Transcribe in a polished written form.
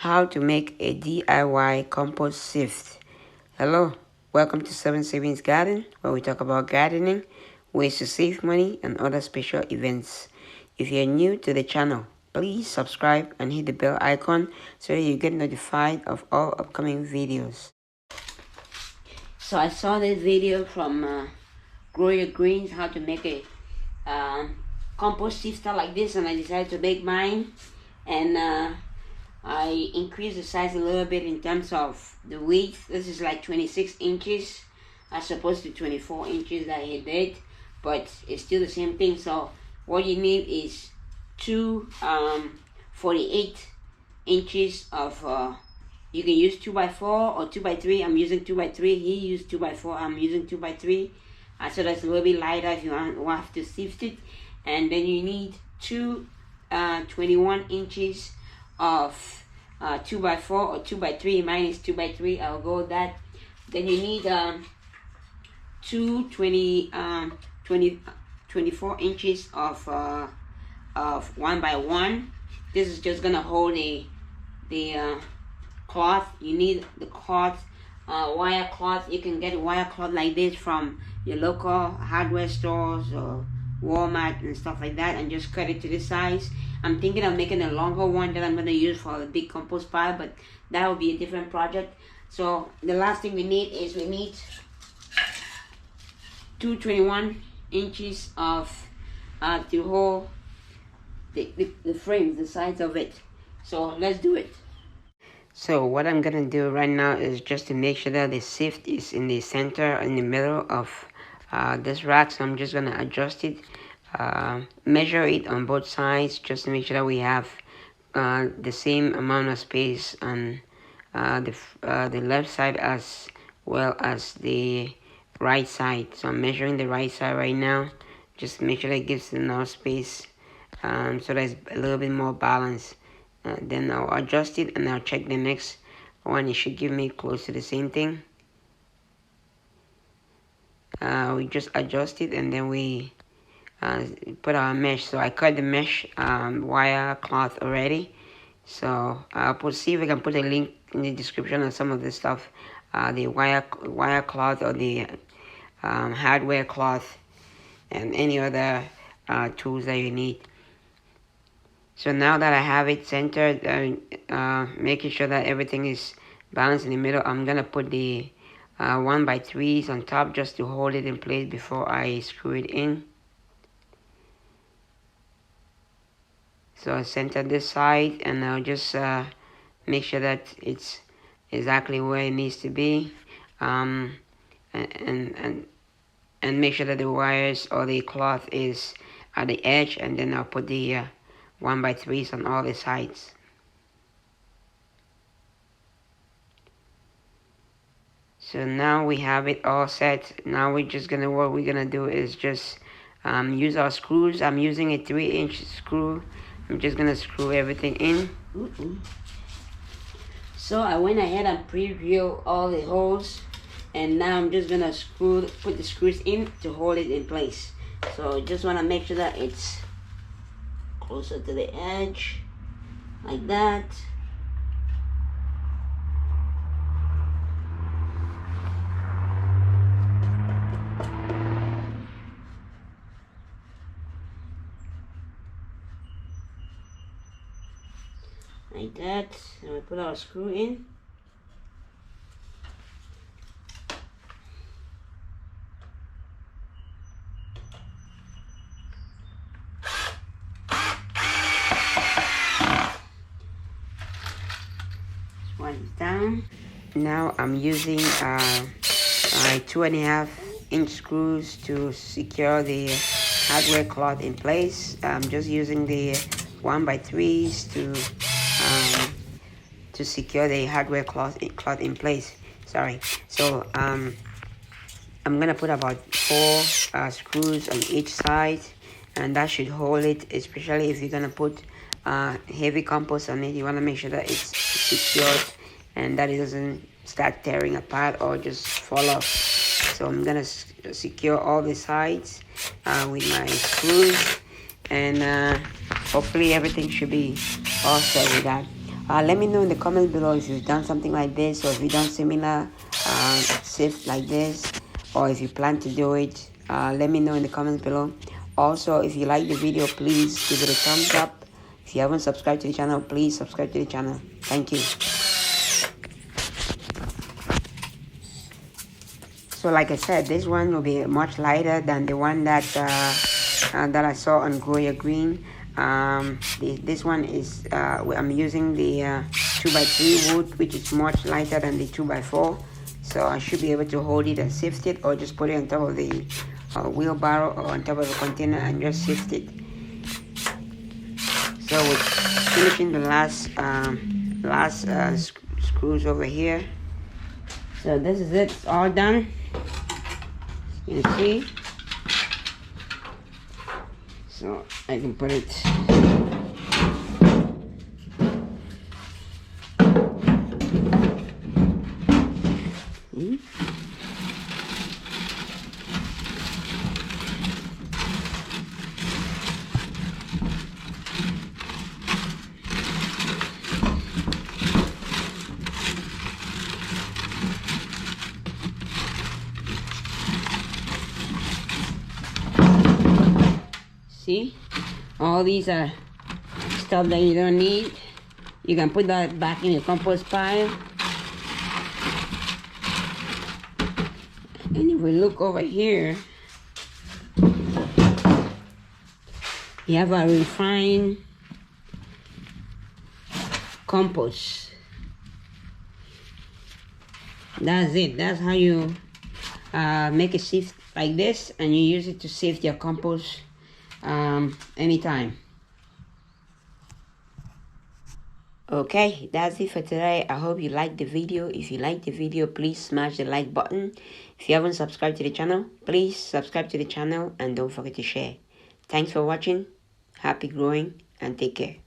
How to make a DIY compost sift. Hello, welcome to 7 Savings Garden, where we talk about gardening, ways to save money, and other special events. If you're new to the channel, please subscribe and hit the bell icon so that you get notified of all upcoming videos. So I saw this video from Grow Your Greens, how to make a compost sifter like this, and I decided to make mine. And I increased the size a little bit in terms of the width. This is like 26 inches as opposed to 24 inches that I did, but it's still the same thing. So what you need is two 48 inches of you can use 2x4 or 2x3. I'm using 2x3. He used 2x4. I'm using 2x3. So that's a little bit lighter if you want to sift it. And then you need two 21 inches of 2x4 or 2x3. Mine is 2x3. I'll go with that. Then you need two 24 inches of 1x1. This is just gonna hold the cloth. You need the cloth, wire cloth. You can get wire cloth like this from your local hardware stores or Walmart and stuff like that, and just cut it to this size. I'm thinking of making a longer one that I'm going to use for the big compost pile, but that will be a different project. So the last thing we need is we need two 21 inches of to hold the frames, the sides of it. So let's do it. So what I'm gonna do right now is just to make sure that the sift is in the center, in the middle of this rack. So I'm just gonna adjust it, measure it on both sides, just to make sure that we have the same amount of space on the left side as well as the right side. So I'm measuring the right side right now, just to make sure that it gives enough space, so there's a little bit more balance. Then I'll adjust it and I'll check the next one. It should give me close to the same thing. We just adjust it and then we put our mesh. So I cut the mesh wire cloth already. So I'll see if I can put a link in the description of some of the stuff, the wire cloth or the hardware cloth and any other tools that you need. So now that I have it centered, making sure that everything is balanced in the middle, I'm gonna put the 1x3s on top just to hold it in place before I screw it in. So I center this side and I'll just make sure that it's exactly where it needs to be, and make sure that the wires or the cloth is at the edge, and then I'll put the 1x3s on all the sides. So now we have it all set. Now what we're gonna do is just use our screws. I'm using a 3-inch screw. I'm just gonna screw everything in. So I went ahead and pre-drilled all the holes, and now I'm just gonna put the screws in to hold it in place. So just wanna make sure that it's closer to the edge, like that. Like that. And we put our screw in. One down. Now I'm using 2.5-inch screws to secure the hardware cloth in place. I'm just using the 1x3s to secure the hardware cloth in place. Sorry. So I'm gonna put about 4 screws on each side, and that should hold it. Especially if you're gonna put heavy compost on it, you want to make sure that it's secured and that it doesn't start tearing apart or just fall off. So I'm gonna secure all the sides with my screws, and hopefully everything should be all set with that. Let me know in the comments below if you've done something like this, or if you've done similar sift like this, or if you plan to do it. Let me know in the comments below. Also, if you like the video, please give it a thumbs up. If you haven't subscribed to the channel, please subscribe to the channel. Thank you. So like I said, this one will be much lighter than the one that that I saw on Grow Your Green. This one is I'm using the 2x3 wood, which is much lighter than the 2x4. So I should be able to hold it and sift it, or just put it on top of the wheelbarrow or on top of the container and just sift it. So we're finishing the last screws over here. So this is it, it's all done. You can see. So I can put it. See, all these are stuff that you don't need. You can put that back in your compost pile. And if we look over here, you have a refined compost. That's it. That's how you make a sift like this, and you use it to sift your compost anytime. Okay, that's it for today. I hope you liked the video. If you liked the video, please smash the like button. If you haven't subscribed to the channel, please subscribe to the channel and don't forget to share. Thanks for watching. Happy growing and take care.